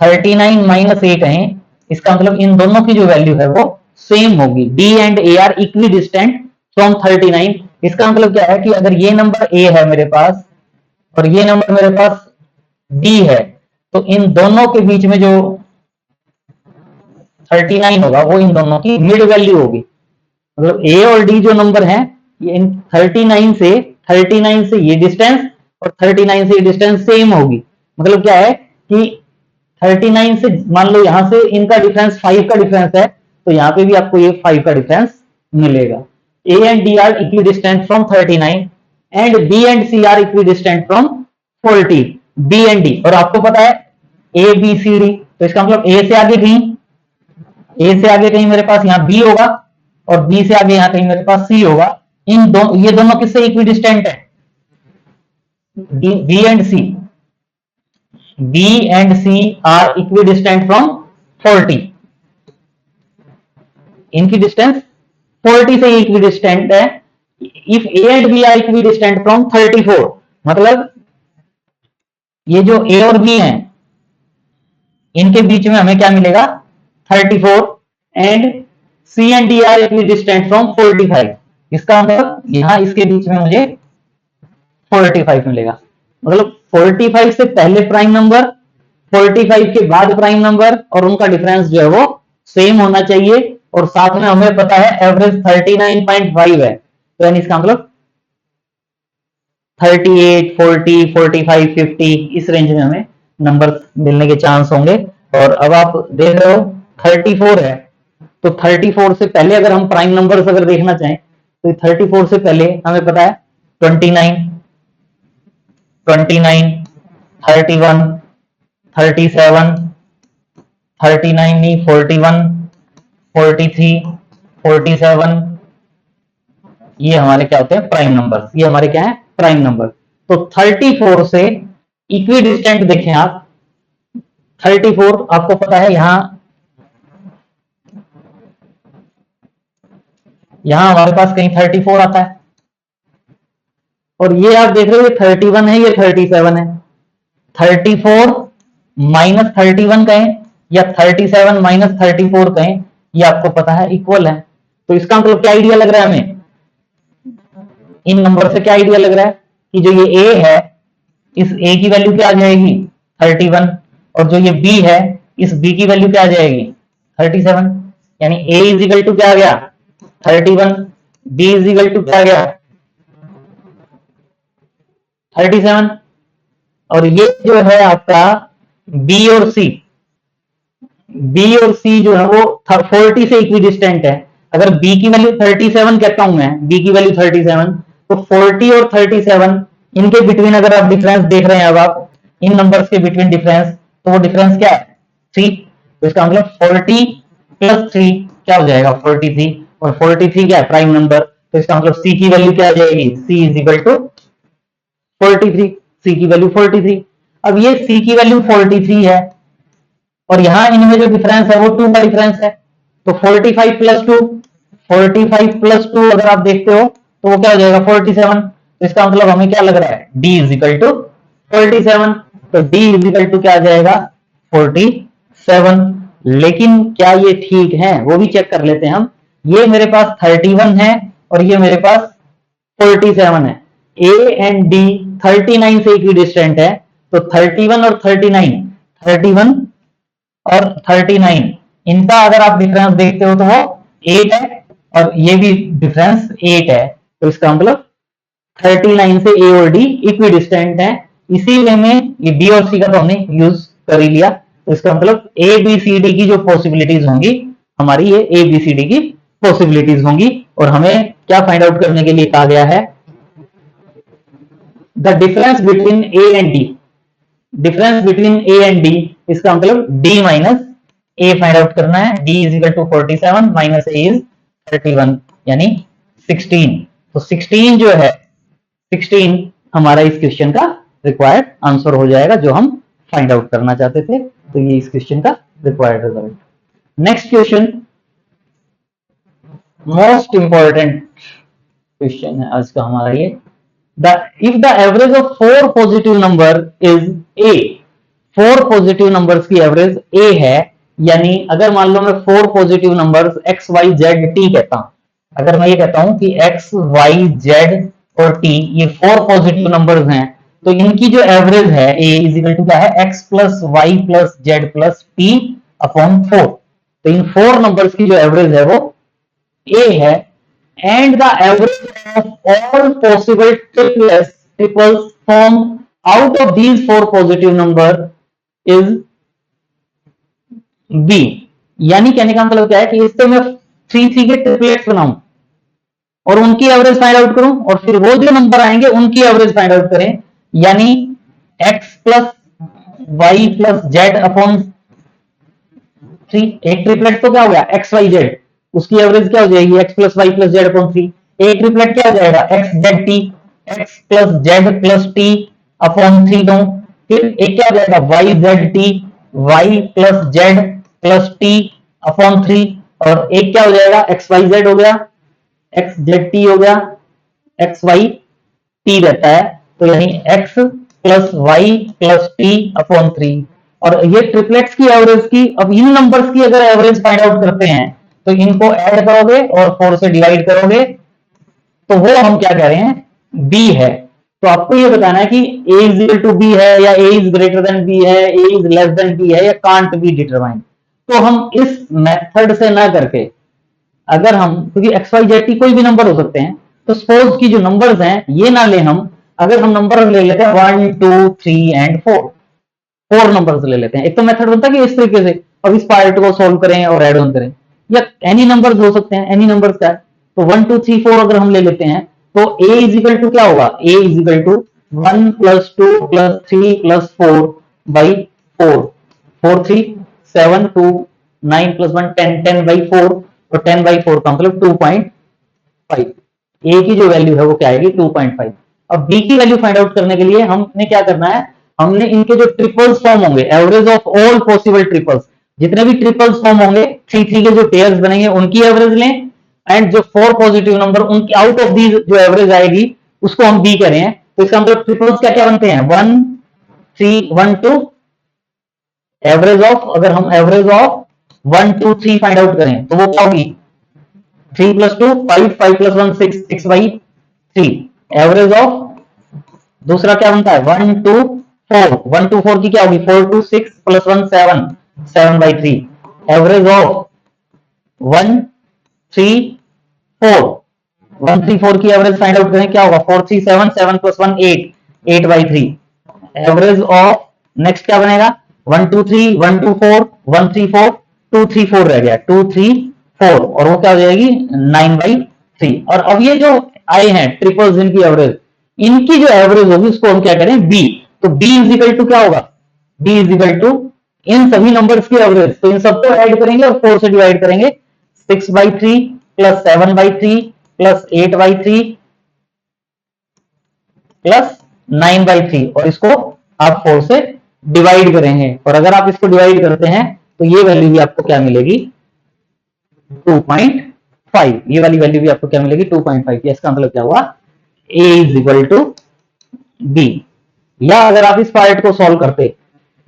39 माइनस ए कहें, इसका मतलब इन दोनों की जो वैल्यू है वो सेम होगी, d and a are equidistant from 39, इसका मतलब क्या है कि अगर ये नंबर a है मेरे पास और ये नंबर मेरे पास d है, तो इन दोनों के बीच में जो 39 होगा वो इन दोनों की मिड वैल्यू होगी, मतलब a और d जो नंबर है ये इन 39 से ये डिस्टेंस और 39 से ये डिस्टेंस सेम होगी, मतलब क्या है कि 39 से मान लो यहां से इनका डिफरेंस 5 का डिफरेंस है, तो यहां पे भी आपको ये 5 का डिफरेंस मिलेगा। a and d are equidistant from 39 and b and c are equidistant from 40, b and d, और आपको पता है a b c d, तो इसका मतलब a से आगे कहीं मेरे पास यहाँ b होगा और b से आगे यहाँ कहीं मेरे पास c होगा, ये दोनों किससे इक्वी डिस्टेंट है, b and c, B and C are equidistant from 40, इनकी डिस्टेंस 40 से इक्विडिस्टेंट है, if A and B are equidistant from 34, मतलब ये जो A और B हैं इनके बीच में हमें क्या मिलेगा 34, and C and D are equidistant from 45, इसका मतलब यहाँ इसके बीच में मुझे 45 मिलेगा। मतलब 45 से पहले प्राइम नंबर, 45 के बाद प्राइम नंबर, और उनका डिफरेंस जो है वो सेम होना चाहिए। और साथ में हमें पता है एवरेज 39.5 है, तो यानी इसका मतलब 38, 40, 45, 50 इस रेंज में हमें नंबर मिलने के चांस होंगे। और अब आप देख रहे हो 34 है, तो 34 से पहले अगर हम प्राइम नंबर्स अगर देखना चाहें तो 34 से पहले हमें पता है 29, 29, 31, 37, 39 नहीं 41, 43, 47, ये हमारे क्या होते हैं प्राइम नंबर, ये हमारे क्या है प्राइम नंबर। तो 34 से इक्वी डिस्टेंट देखें आप, 34 आपको पता है यहां हमारे पास कहीं 34 आता है, और ये आप देख रहे हो ये 31 है, ये 37 है। 34 माइनस 31 कहें या 37 माइनस 34 कहें, ये आपको पता है इक्वल है। तो इसका मतलब क्या आइडिया लग रहा है हमें, इन नंबर से क्या आइडिया लग रहा है कि जो ये a है, इस a की वैल्यू क्या आ जाएगी 31, और जो ये b है इस b की वैल्यू क्या आ जाएगी 37। यानी a इज इक्वल टू क्या आ गया 31, b इज इक्वल टू क्या आ गया 37। और ये जो है आपका b और c, b और c जो है वो 40 से इक्विडिस्टेंट है। अगर b की वैल्यू 37 कहता हूं मैं, b की वैल्यू 37, तो 40 और 37 इनके बिटवीन अगर आप डिफरेंस देख रहे हैं, अब आप इन नंबर्स के बिटवीन डिफरेंस, तो वो डिफरेंस क्या है 3। तो इसका मतलब 40 प्लस 3 क्या हो जाएगा 43, और 43 क्या है प्राइम नंबर, तो इसका मतलब c की वैल्यू क्या आ जाएगी, c is equal to 43, c की वैल्यू 43। अब ये c की वैल्यू 43 है, और यहां इनमें जो डिफरेंस है वो 2 का डिफरेंस है, तो 45 प्लस 2, 45 प्लस 2 अगर आप देखते हो तो वो क्या हो जाएगा 47। तो इसका मतलब हमें क्या लग रहा है d इज इक्वल टू 47, तो d इज इक्वल टू क्या आ जाएगा 47। लेकिन क्या ये ठीक है वो भी चेक कर लेते हैं हम। ये मेरे पास 31 है और ये मेरे पास 47 है, a एंड d 39 से इक्विडिस्टेंट है, तो 31 और 39, 31 और 39 इनका अगर आप डिफरेंस देखते हो तो वो 8 है, और ये भी डिफरेंस 8 है। तो इसका मतलब 39 से ए और डी इक्विडिस्टेंट है। इसी वे में ये बी और सी का तो हमने यूज कर ही लिया, तो इसका मतलब ए बी सी डी की जो पॉसिबिलिटीज होंगी हमारी, ये ए बी सी डी की पॉसिबिलिटीज होंगी। और हमें क्या फाइंड आउट करने के लिए कहा गया है, the difference between A and D, difference between A and D, इसका मतलब D minus A find out करना है। d is equal to 47 minus A is 31 यानी 16। तो 16 जो है 16 हमारा इस क्वेश्चन का रिक्वायर्ड आंसर हो जाएगा जो हम फाइंड आउट करना चाहते थे। तो ये इस क्वेश्चन का required result. Next question most important question है आज का हमारा ये, if the average of 4 positive number is a, 4 positive numbers की एवरेज a है, यानी अगर मान लो मैं 4 positive numbers x y z t कहता हूं, अगर मैं ये कहता हूं कि x y z और t ये 4 पॉजिटिव नंबर्स हैं, तो इनकी जो एवरेज है a इज इक्वल टू क्या है x plus Y plus Z plus T upon 4। तो इन 4 नंबर्स की जो एवरेज है वो a है, and the average of all possible triples formed out of these 4 positive number is b। यानी कहने का मतलब क्या है कि इससे मैं 3 के ट्रिपलेट्स बनाऊं और उनकी एवरेज फाइंड आउट करूं, और फिर वो जो नंबर आएंगे उनकी एवरेज फाइंड आउट करें, यानी x plus Y plus Z upon 3। एक ट्रिपलेट तो क्या हो गया एक्स वाई जेड, उसकी एवरेज क्या हो जाएगी x plus Y plus Z upon 3। एक ट्रिपलेट क्या हो जाएगा X Z T, X plus Z plus T upon 3 दो। फिर एक क्या हो जाएगा Y Z T, Y plus Z plus T upon 3, और एक क्या हो जाएगा एक्स वाई जेड हो गया, एक्स जेड टी हो गया, एक्स वाई टी रहता है, तो यानी x plus Y plus T upon 3। और ये ट्रिपलेट्स की एवरेज की, अब इन नंबर्स की अगर एवरेज फाइंड आउट करते हैं तो इनको ऐड करोगे और 4 से डिवाइड करोगे, तो वो हम क्या कह रहे हैं, बी है। तो आपको ये बताना है कि a is equal to B है या a is greater than B है, a is less than B है या कांट बी डिटरमाइन। तो हम इस मेथड से ना करके, अगर हम, क्योंकि एक्स वाई जेड टी कोई भी नंबर हो सकते हैं, तो सपोज की जो नंबर्स हैं ये ना ले हम, अगर हम नंबर ले लेते हैं 1 2 3 एंड 4, 4 नंबर्स ले लेते हैं। एक तो मेथड बनता है कि इस तरीके से अब इस पार्ट को सॉल्व करें और एड ऑन करें, या एनी नंबर्स हो सकते हैं, एनी नंबर्स का है। तो 1 2 3 4 अगर हम ले लेते हैं तो a इज इक्वल टू क्या होगा, a is equal to 1 plus 2 plus 3 plus 4 by 4, 4 3 7 2 9 plus 1 10, 10 by 4, तो 10 बाई 4 का मतलब 2.5। a की जो वैल्यू है वो क्या आएगी, 2.5। अब b की वैल्यू फाइंड आउट करने के लिए हमने क्या करना है, हमने इनके जो ट्रिपल्स फॉर्म होंगे, average of all possible triples, जितने भी ट्रिपल्स फॉर्म होंगे 3 3 के जो पेयर्स बनेंगे उनकी एवरेज लें, एंड जो 4 पॉजिटिव नंबर उनकी आउट ऑफ दीज जो एवरेज आएगी उसको हम बी करें। तो इसका मतलब ट्रिपल्स क्या क्या बनते हैं, 1 3 1 2, एवरेज ऑफ, अगर हम एवरेज ऑफ 1 2 3 फाइंड आउट करें तो वो क्या होगी, 3 plus 2 5, 5 plus 1 6, 6 by 3। Average of दूसरा क्या बनता है, 1 2 4, 1 2 4 की क्या होगी, 4 2 6 प्लस 1 7, 7 बाई 3। एवरेज ऑफ 1 3 4, 1 3 4 की एवरेज फाइंड आउट करें क्या होगा, 4 3 7, 7 plus 1 8, 8 by 3। Average of next क्या बनेगा, 1 2 3 1 2 4 1 3 4 2 3 4 रह गया, 2 3 4, और वो क्या हो जाएगी 9 बाई 3। और अब ये जो आए हैं ट्रिपल्स, इनकी एवरेज, इनकी जो एवरेज होगी उसको हम क्या करें, बी। तो बी इज इक्वल टू क्या होगा, बी इज इक्वल टू इन सभी नंबर्स की एवरेज, तो इन सबको ऐड करेंगे और 4 से डिवाइड करेंगे, 6 by 3 plus 7 by 3 plus 8 by 3 plus 9 by 3, और इसको आप 4 से डिवाइड करेंगे, और अगर आप इसको डिवाइड करते हैं तो ये वैल्यू भी आपको क्या मिलेगी, 2.5। ये वाली वैल्यू भी आपको क्या मिलेगी, 2.5। इसका मतलब क्या हुआ, a is equal to b। या अगर आप इस पार्ट को सॉल्व करते,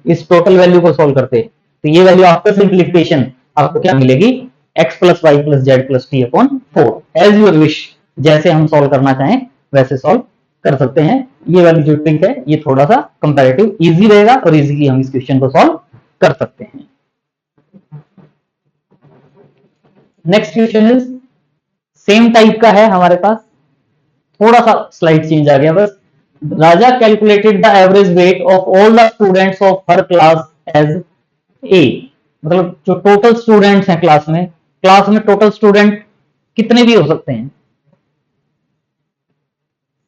इस टोटल वैल्यू को सॉल्व करते, तो ये वैल्यू आफ्टर सिंप्लीफिकेशन आपको क्या मिलेगी, x plus Y plus Z plus T upon 4। As your wish, जैसे हम सॉल्व करना चाहें वैसे सॉल्व कर सकते हैं। ये वाली जो ट्रिक है ये थोड़ा सा कंपैरेटिव इजी रहेगा और इजीली हम इस क्वेश्चन को सॉल्व कर सकते हैं। Next question is same type का है हमारे पास, थोड़ा सा स्लाइड चेंज आ गया बस। Raja calculated the average weight of all the students of her class as A. मतलब जो टोटल स्टूडेंट्स हैं क्लास में टोटल स्टूडेंट कितने भी हो सकते हैं,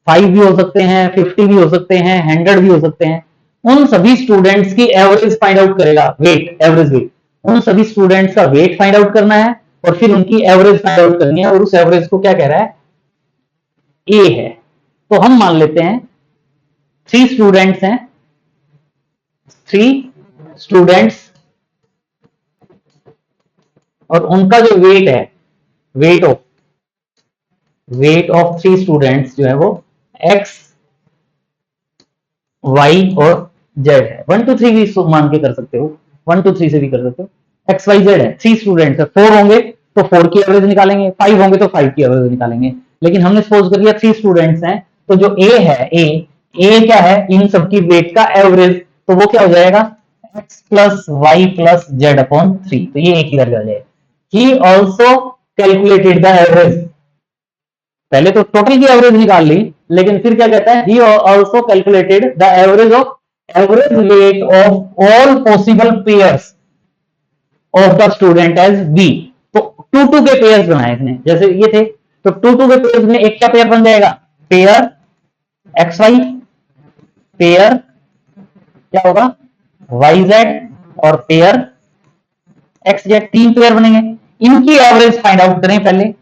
5 भी हो सकते हैं, 50 भी हो सकते हैं, 100 भी हो सकते हैं। उन सभी स्टूडेंट्स की एवरेज फाइंड आउट करेगा, वेट, एवरेज वेट। उन सभी स्टूडेंट्स का वेट फाइंड आउट करना है और फिर उनकी एवरेज फाइंड आउट करनी है, और उस एवरेज को क्या कह रहा है, ए है। तो हम मान लेते हैं 3 स्टूडेंट्स हैं, 3 स्टूडेंट्स, और उनका जो वेट है, वेट ऑफ 3 स्टूडेंट्स जो है वो x y और z है। 1 2 3 भी मान के कर सकते हो, 1 2 3 से भी कर सकते हो। x y z है, 3 स्टूडेंट्स है, 4 होंगे तो 4 की एवरेज निकालेंगे, 5 होंगे तो 5 की एवरेज निकालेंगे। लेकिन हमने सपोज कर लिया 3 स्टूडेंट्स हैं, तो जो a है, a क्या है, इन सबकी वेट का एवरेज, तो वो क्या हो जाएगा, x plus Y plus Z upon 3। तो ये एक ही वैल्यू आ जाएगा। He also calculated the average, पहले तो टोटल की एवरेज निकाल ली, लेकिन फिर क्या कहता है, he also calculated the average weight of all possible pairs of the student as B. तो 2 2 के पेयर्स बनाए इसने, जैसे ये थे, तो 2 2 के पेयर्स में एक क्या पेयर बन जाएगा, पेयर एक्स वाई, पेयर क्या होगा वाई जेड, और पेयर एक्स जेड, 3 पेयर बनेंगे। इनकी एवरेज फाइंड आउट करें पहले,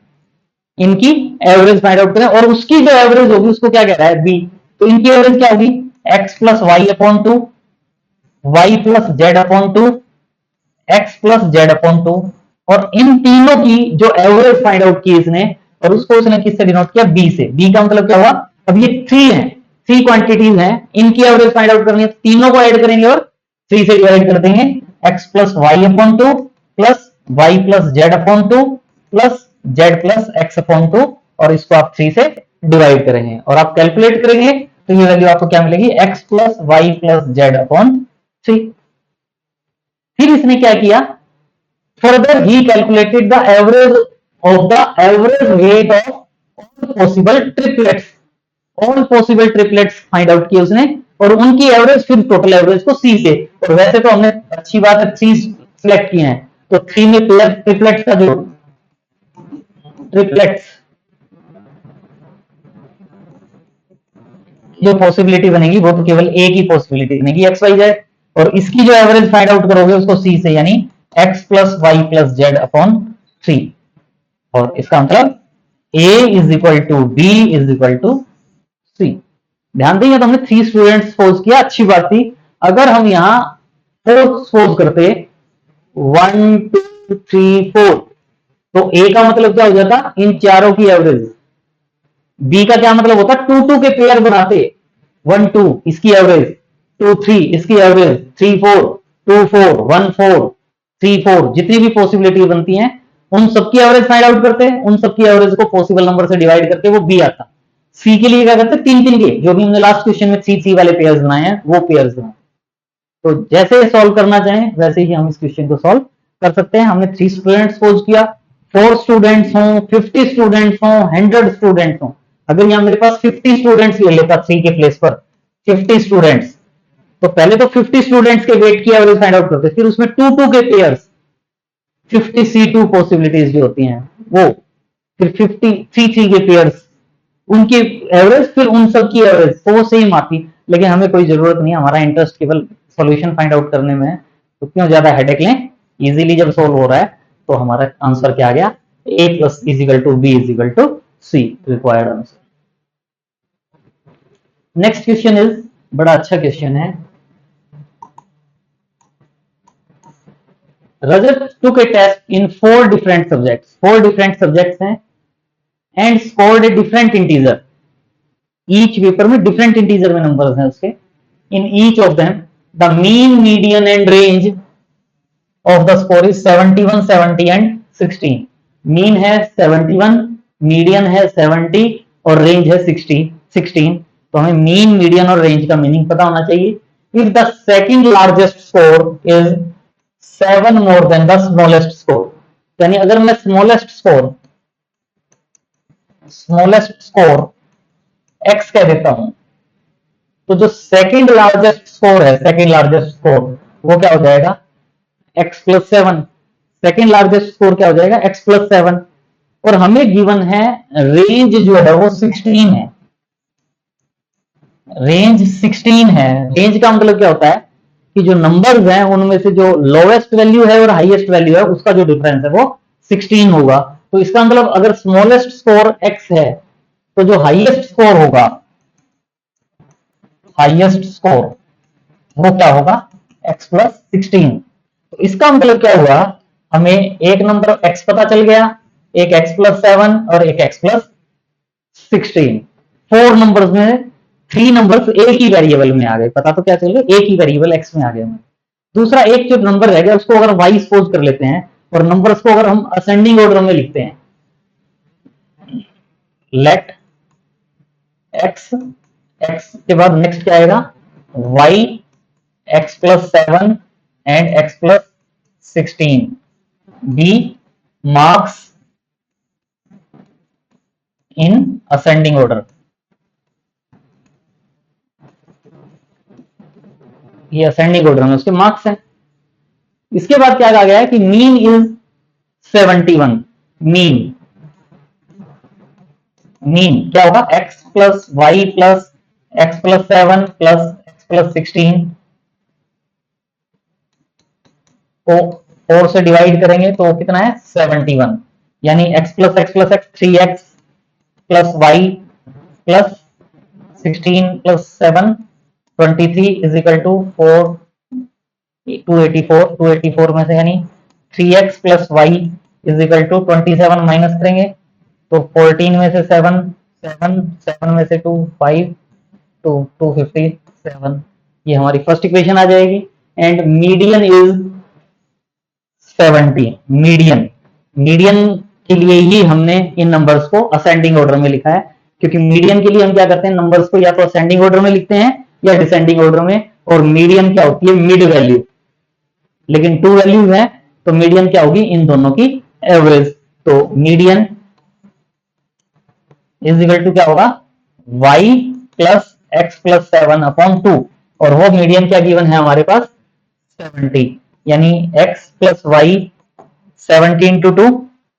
इनकी एवरेज फाइंड आउट करें, और उसकी जो एवरेज होगी उसको क्या कह रहा है, बी। तो इनकी एवरेज क्या होगी, x plus Y upon 2, Y plus Z upon 2, X plus Z upon 2। और इन तीनों की जो एवरेज फाइंड आउट की इसने, और उसको उसने किससे डिनोट किया, बी से। बी का मतलब क्या हुआ, अब ये 3 है, 3 क्वांटिटीज हैं, इनकी एवरेज फाइंड आउट करनी है, तीनों को ऐड करेंगे और 3 से डिवाइड कर देंगे, x plus Y upon 2 plus Y plus Z upon 2 plus Z plus X upon 2 और इसको आप 3 से डिवाइड करेंगे और आप कैलकुलेट करेंगे तो ये वैल्यू आपको क्या मिलेगी, x plus Y plus Z upon 3। फिर इसने क्या किया, further he calculated the average of the average weight of possible triplets, all possible triplets find out किए उसने और उनकी एवरेज, फिर टोटल एवरेज को सी से, और वैसे तो हमने अच्छी बात है 3 सिलेक्ट किए हैं तो 3 में ट्रिपलेट्स का जो ट्रिपलेट्स जो पॉसिबिलिटी बनेगी वो तो केवल एक ही पॉसिबिलिटी बनेगी एक्स वाई जेड, और इसकी जो एवरेज फाइंड आउट करोगे उसको सी से, यानी X plus Y plus Z upon 3, और इसका मतलब a is equal to B is equal to C. ध्यान देंगे तो हमने 3 स्टूडेंट्स सपोज किया, अच्छी बात थी। अगर हम यहां 4 सपोज करते 1 2 3 4 तो a का मतलब क्या हो जाता, इन चारों की एवरेज। बी का क्या मतलब होता, 2 2 के पेयर बनाते, 1 2 इसकी एवरेज, 2 3 इसकी एवरेज, 3 4 2 4 1 4 3 4, जितनी भी पॉसिबिलिटी बनती हैं उन सबकी एवरेज फाइंड आउट करते हैं, उन सबकी एवरेज को पॉसिबल नंबर से डिवाइड करके वो बी आता। सी के लिए क्या करते हैं, 3 3 के, जो भी हमने लास्ट क्वेश्चन में 3 3 वाले पेयर्स बनाए हैं वो पेयर्स बनाए। तो जैसे सॉल्व करना चाहें वैसे ही हम इस क्वेश्चन को सॉल्व कर सकते हैं। हमने 3 स्टूडेंट्स सपोज किया, 4 स्टूडेंट्स हों, 50 स्टूडेंट्स हों, 100 स्टूडेंट्स हों। अगर यहाँ मेरे पास 50 स्टूडेंट्स ले लेता 3 के प्लेस पर 50 स्टूडेंट्स, तो पहले तो 50 स्टूडेंट्स के वेट की एवरेज फाइंड आउट करते, फिर उसमें 2 2 के पेयर्स 50 C2 पॉसिबिलिटीज जो होती हैं वो, फिर 50 3 3 के पेयर्स उनकी एवरेज, फिर उन सब की एवरेज, तो वो सेम आती। लेकिन हमें कोई जरूरत नहीं, हमारा इंटरेस्ट केवल सॉल्यूशन फाइंड आउट करने में है, तो क्यों ज्यादा हेडेक लें। इजीली जब सोल्व हो रहा है तो हमारा आंसर क्या आ गया, a plus is equal to B is equal to C, required answer. Next question is, बड़ा अच्छा क्वेश्चन है। Rajat took a test in 4 different subjects, 4 different subjects हैं and scored a different integer, each paper में different integer में numbers हैं उसके। in each of them the mean, median and range of the score is 71 70 and 16। mean है 71, median है 70 और range है 16। तो हमें mean, median और range का मीनिंग पता होना चाहिए। if the second largest score is 7 more than the smallest score, यानी अगर मैं स्मॉलेस्ट स्कोर x कह देता हूं तो जो सेकंड लार्जेस्ट स्कोर है, सेकंड लार्जेस्ट स्कोर वो क्या हो जाएगा, x plus 7। Second largest score क्या हो जाएगा, x प्लस 7। और हमें गिवन है रेंज जो है वो 16 है, रेंज 16 है। रेंज का मतलब क्या होता है कि जो नंबर्स हैं उनमें से जो लोवेस्ट वैल्यू है और हाईएस्ट वैल्यू है उसका जो डिफरेंस है वो 16 होगा। तो इसका मतलब अगर स्मॉलेस्ट स्कोर x है तो जो हाईएस्ट स्कोर होगा, हाईएस्ट स्कोर वो क्या होगा, x प्लस 16। तो इसका मतलब क्या हुआ, हमें एक नंबर x पता चल गया, एक x प्लस 7 और एक x प्लस 16। 4 नंबर्स में 3 नंबर्स एक ही वेरिएबल में आ गए, पता तो क्या चल गया, एक ही वेरिएबल x में आ गए। दूसरा एक जो नंबर रह गया उसको अगर y सपोज कर लेते हैं और नंबर्स को अगर हम असेंडिंग ऑर्डर में लिखते हैं, लेट x, x के बाद नेक्स्ट क्या आएगा y, x plus 7 and x plus 16 be marks in ascending order. ये असेंडिंग ऑर्डर में उसके मार्क्स हैं। इसके बाद क्या कहा गया है कि मीन इज 71। मीन, मीन क्या होगा, x plus Y plus x plus 7 plus x plus 16 को 4 से डिवाइड करेंगे तो कितना है 71, यानी x plus x plus x 3x plus Y plus 16 plus 7 23 is equal to 4 284 में से, यानी 3x plus Y is equal to 27 minus करेंगे तो 14 में से 7 7 में से 2 5 257, ये हमारी फर्स्ट इक्वेशन आ जाएगी। And median is 70। Median, median के लिए ही हमने इन नंबर्स को असेंडिंग ऑर्डर में लिखा है, क्योंकि मीडियन के लिए हम क्या करते हैं, नंबर्स को या तो असेंडिंग ऑर्डर में लिखते हैं या डिसेंडिंग ऑर्डर में, और मीडियन क्या होती है, मिड वैल्यू। लेकिन टू वैल्यूज है तो मीडियन क्या होगी, इन दोनों की एवरेज। तो मीडियन इज इक्वल टू क्या होगा, y plus x plus 7 upon 2, और वो मीडियन क्या गिवन है हमारे पास, 70, यानी x प्लस वाई 70 इंटू 2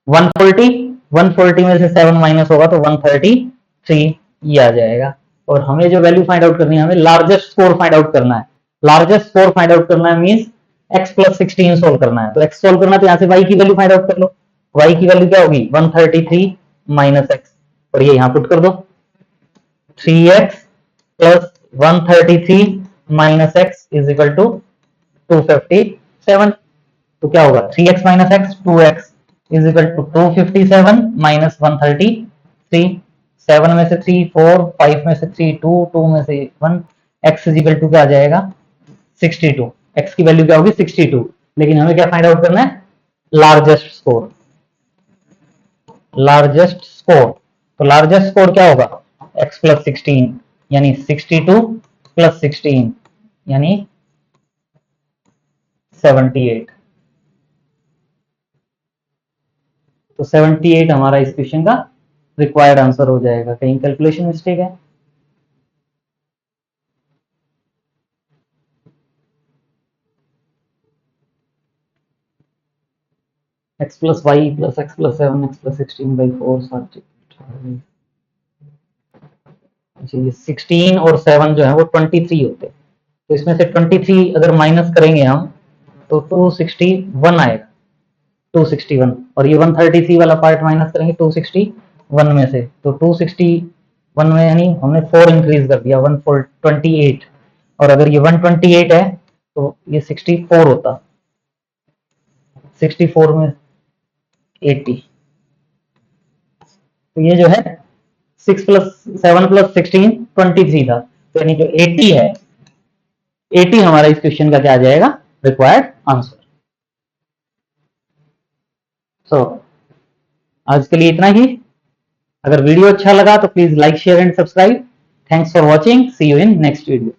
140, 140 में से 7 माइनस होगा तो 133 ये आ जाएगा। और हमें जो वैल्यू फाइंड आउट करनी है, हमें लार्जेस्ट स्कोर फाइंड आउट करना है। लार्जेस्ट स्कोर फाइंड आउट करना है मींस x प्लस 16 सोल्व करना है। तो x सोल्व करना है तो यहाँ से y की वैल्यू फाइंड आउट कर लो। y की वैल्यू क्या होगी, 133 माइनस x, और ये यहाँ पुट कर दो, 3x plus 133 minus x is equal to 257। तो क्या होगा, 3x minus X 2x is equal to 257 minus 133, 7 में से 3 4, 5 में से 3 2, 2 में से 1, x इज इक्वल टू क्या आ जाएगा, 62। x की वैल्यू क्या होगी, 62। लेकिन हमें क्या फाइंड आउट करना है, लार्जेस्ट स्कोर। लार्जेस्ट स्कोर, तो लार्जेस्ट स्कोर क्या होगा, x प्लस 16, यानी 62 प्लस 16 यानी 78। तो 78 हमारा इस क्वेश्चन का रिक्वायर्ड आंसर हो जाएगा। कहीं कैलकुलेशन मिस्टेक है, x plus Y plus x plus 7 x plus 16 by 4 ये 16 और 7 जो है वो 23 होते हैं। तो इसमें से 23 अगर माइनस करेंगे हम तो 261 आएगा, 261, और ये 133 वाला पार्ट माइनस करेंगे 261 में से, तो 261 में यानी हमने 4 इंक्रीज कर दिया, 128, और अगर ये 128 है तो ये 64 होता, 64 में 80, तो ये जो है 6 प्लस 7 प्लस 16 23 था, तो यानी जो 80 है, 80 हमारा इस क्वेश्चन का क्या आ जाएगा, रिक्वायर्ड आंसर। सो आज के लिए इतना ही। अगर वीडियो अच्छा लगा तो please like share and subscribe. Thanks for watching, see you in next video.